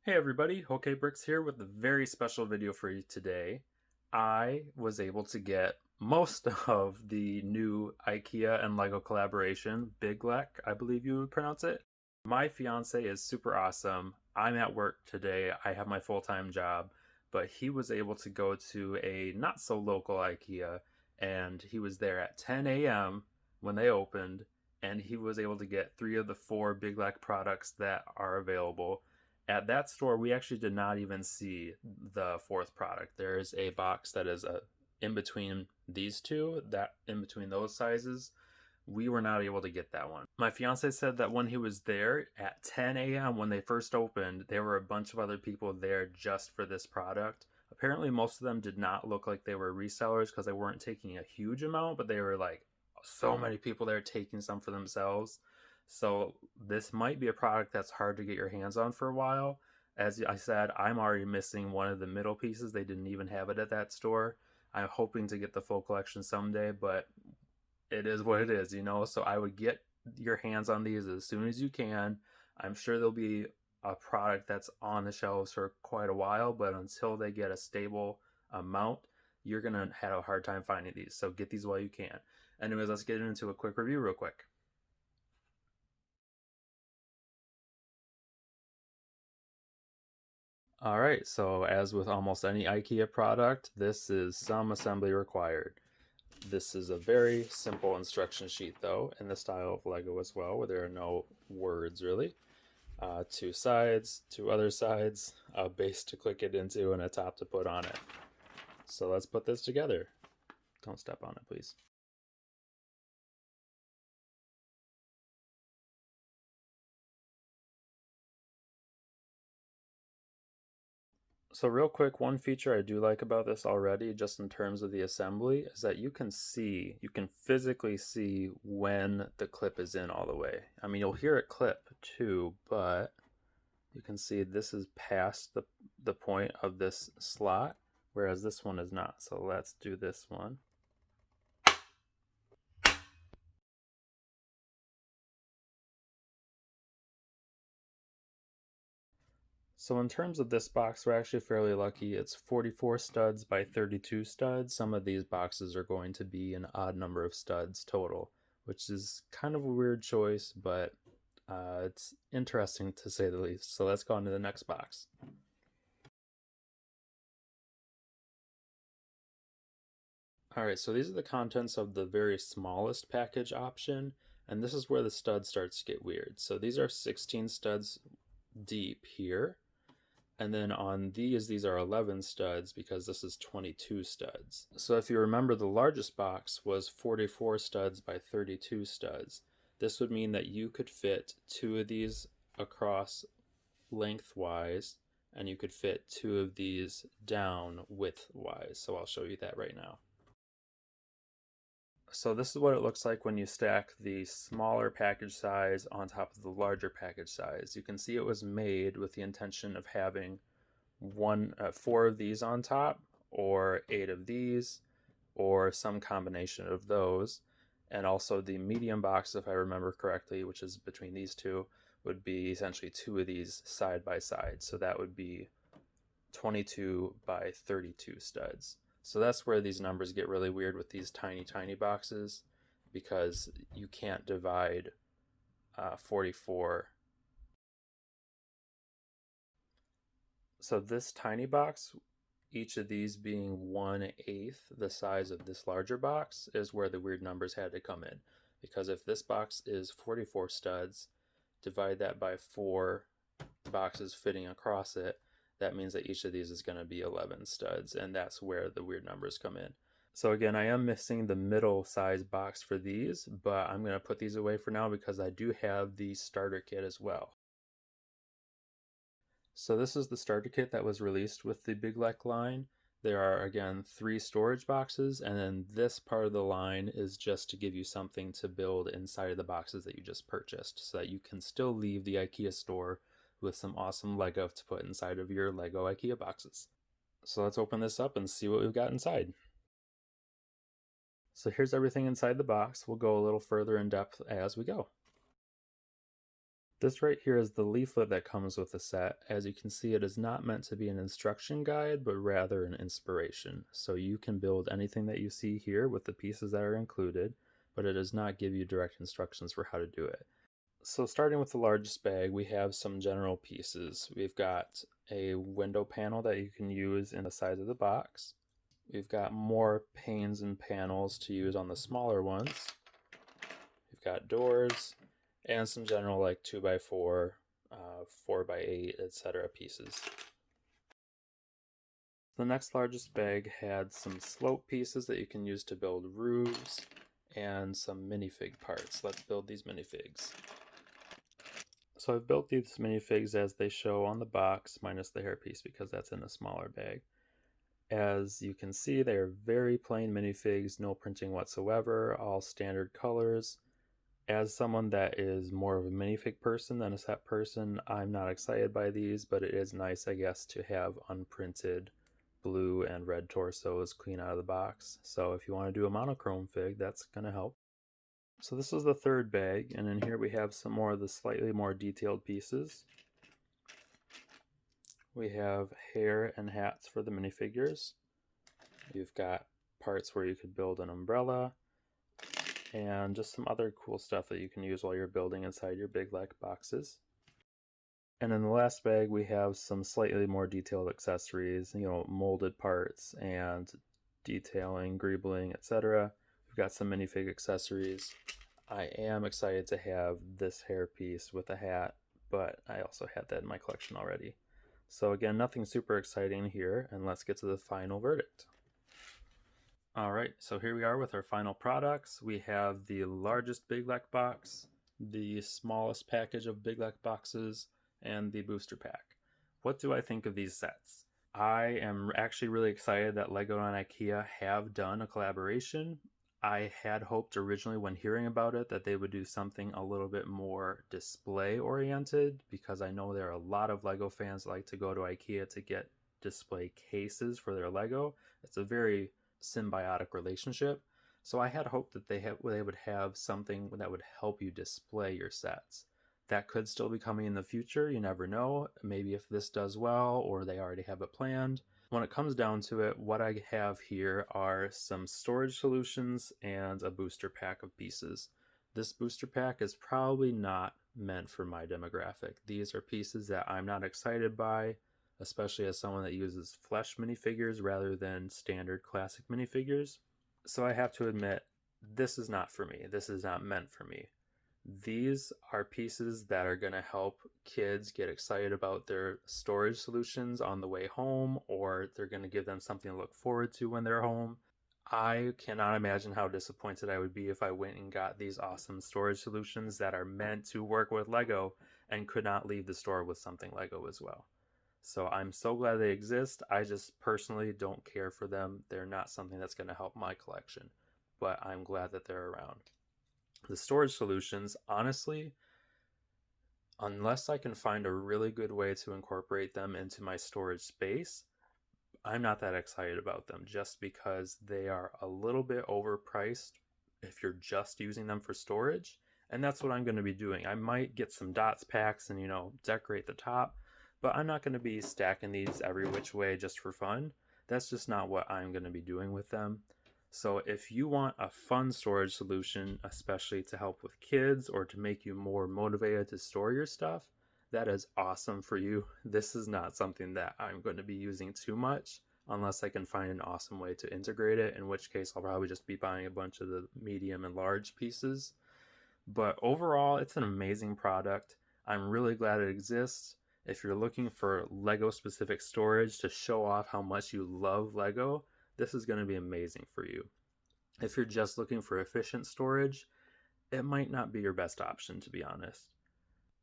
Hey everybody, HokayBricks here with a very special video for you today. I was able to get most of the new IKEA and LEGO collaboration, BYGGLEK, I believe you would pronounce it. My fiance is super awesome. I'm at work today. I have my full-time job, but he was able to go to a not so local IKEA and he was there at 10 a.m. when they opened, and he was able to get 3 of the 4 BYGGLEK products that are available. At that store, we actually did not even see the 4th product. There is a box that is in between these two, that in between those sizes. We were not able to get that one. My fiance said that when he was there at 10 a.m. when they first opened, there were a bunch of other people there just for this product. Apparently, most of them did not look like they were resellers because they weren't taking a huge amount, but they were like so many people there taking some for themselves. So this might be a product that's hard to get your hands on for a while. As I said, I'm already missing one of the middle pieces. They didn't even have it at that store. I'm hoping to get the full collection someday, but it is what it is, you know? So I would get your hands on these as soon as you can. I'm sure there'll be a product that's on the shelves for quite a while, but until they get a stable amount, you're going to have a hard time finding these. So get these while you can. Anyways, let's get into a quick review real quick. All right, so as with almost any IKEA product, this is some assembly required. This is a very simple instruction sheet though, in the style of Lego as well, where there are no words really. 2 sides, 2 other sides, a base to click it into, and a top to put on it. So let's put this together. Don't step on it, please. So real quick, one feature I do like about this already, just in terms of the assembly, is that you can physically see when the clip is in all the way. I mean, you'll hear it clip too, but you can see this is past the point of this slot, whereas this one is not. So let's do this one. So in terms of this box, we're actually fairly lucky. It's 44 studs by 32 studs. Some of these boxes are going to be an odd number of studs total, which is kind of a weird choice, but it's interesting to say the least. So let's go on to the next box. All right, so these are the contents of the very smallest package option, and this is where the stud starts to get weird. So these are 16 studs deep here. And then on these are 11 studs because this is 22 studs. So if you remember, the largest box was 44 studs by 32 studs. This would mean that you could fit 2 of these across lengthwise, and you could fit 2 of these down widthwise. So I'll show you that right now. So this is what it looks like when you stack the smaller package size on top of the larger package size. You can see it was made with the intention of having 4 of these on top, or 8 of these, or some combination of those. And also the medium box, if I remember correctly, which is between these two, would be essentially 2 of these side by side. So that would be 22 by 32 studs. So that's where these numbers get really weird with these tiny boxes, because you can't divide 44. So this tiny box, each of these being 1/8 the size of this larger box, is where the weird numbers had to come in. Because if this box is 44 studs, divide that by 4 boxes fitting across it, that means that each of these is going to be 11 studs, and that's where the weird numbers come in. So again, I am missing the middle size box for these, but I'm going to put these away for now because I do have the starter kit as well. So this is the starter kit that was released with the BYGGLEK line. There are, again, 3 storage boxes, and then this part of the line is just to give you something to build inside of the boxes that you just purchased, so that you can still leave the IKEA store with some awesome Lego to put inside of your Lego IKEA boxes. So let's open this up and see what we've got inside. So here's everything inside the box. We'll go a little further in depth as we go. This right here is the leaflet that comes with the set. As you can see, it is not meant to be an instruction guide, but rather an inspiration. So you can build anything that you see here with the pieces that are included, but it does not give you direct instructions for how to do it. So starting with the largest bag, we have some general pieces. We've got a window panel that you can use in the sides of the box. We've got more panes and panels to use on the smaller ones. We've got doors and some general like 2x4, 4x8, etc. pieces. The next largest bag had some slope pieces that you can use to build roofs and some minifig parts. Let's build these minifigs. So I've built these minifigs as they show on the box, minus the hairpiece because that's in a smaller bag. As you can see, they are very plain minifigs, no printing whatsoever, all standard colors. As someone that is more of a minifig person than a set person, I'm not excited by these, but it is nice, I guess, to have unprinted blue and red torsos clean out of the box. So if you want to do a monochrome fig, that's going to help. So this is the third bag, and in here we have some more of the slightly more detailed pieces. We have hair and hats for the minifigures. You've got parts where you could build an umbrella, and just some other cool stuff that you can use while you're building inside your BYGGLEK boxes. And in the last bag we have some slightly more detailed accessories, molded parts and detailing, greebling, etc. We've got some minifig accessories. I am excited to have this hairpiece with a hat, but I also had that in my collection already. So again, nothing super exciting here, and let's get to the final verdict. Alright, so here we are with our final products. We have the largest BYGGLEK box, the smallest package of BYGGLEK boxes, and the booster pack. What do I think of these sets? I am actually really excited that LEGO and IKEA have done a collaboration. I had hoped originally when hearing about it that they would do something a little bit more display oriented, because I know there are a lot of LEGO fans that like to go to IKEA to get display cases for their LEGO. It's a very symbiotic relationship. So I had hoped that they would have something that would help you display your sets. That could still be coming in the future, you never know. Maybe if this does well, or they already have it planned. When it comes down to it, what I have here are some storage solutions and a booster pack of pieces. This booster pack is probably not meant for my demographic. These are pieces that I'm not excited by, especially as someone that uses flesh minifigures rather than standard classic minifigures. So I have to admit, this is not for me. This is not meant for me. These are pieces that are going to help kids get excited about their storage solutions on the way home, or they're going to give them something to look forward to when they're home. I cannot imagine how disappointed I would be if I went and got these awesome storage solutions that are meant to work with LEGO and could not leave the store with something LEGO as well. So I'm so glad they exist. I just personally don't care for them. They're not something that's going to help my collection, but I'm glad that they're around. The storage solutions, honestly, unless I can find a really good way to incorporate them into my storage space, I'm not that excited about them, just because they are a little bit overpriced if you're just using them for storage. And that's what I'm going to be doing. I might get some dots packs and, decorate the top, but I'm not going to be stacking these every which way just for fun. That's just not what I'm going to be doing with them. So if you want a fun storage solution, especially to help with kids or to make you more motivated to store your stuff, that is awesome for you. This is not something that I'm going to be using too much unless I can find an awesome way to integrate it, in which case I'll probably just be buying a bunch of the medium and large pieces. But overall, it's an amazing product. I'm really glad it exists. If you're looking for LEGO specific storage to show off how much you love LEGO, this is going to be amazing for you. If you're just looking for efficient storage, it might not be your best option, to be honest.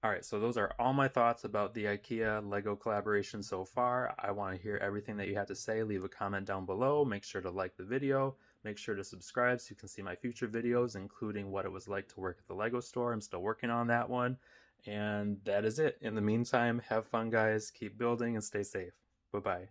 Alright, so those are all my thoughts about the IKEA LEGO collaboration so far. I want to hear everything that you have to say. Leave a comment down below. Make sure to like the video. Make sure to subscribe so you can see my future videos, including what it was like to work at the LEGO store. I'm still working on that one. And that is it. In the meantime, have fun, guys. Keep building and stay safe. Bye-bye.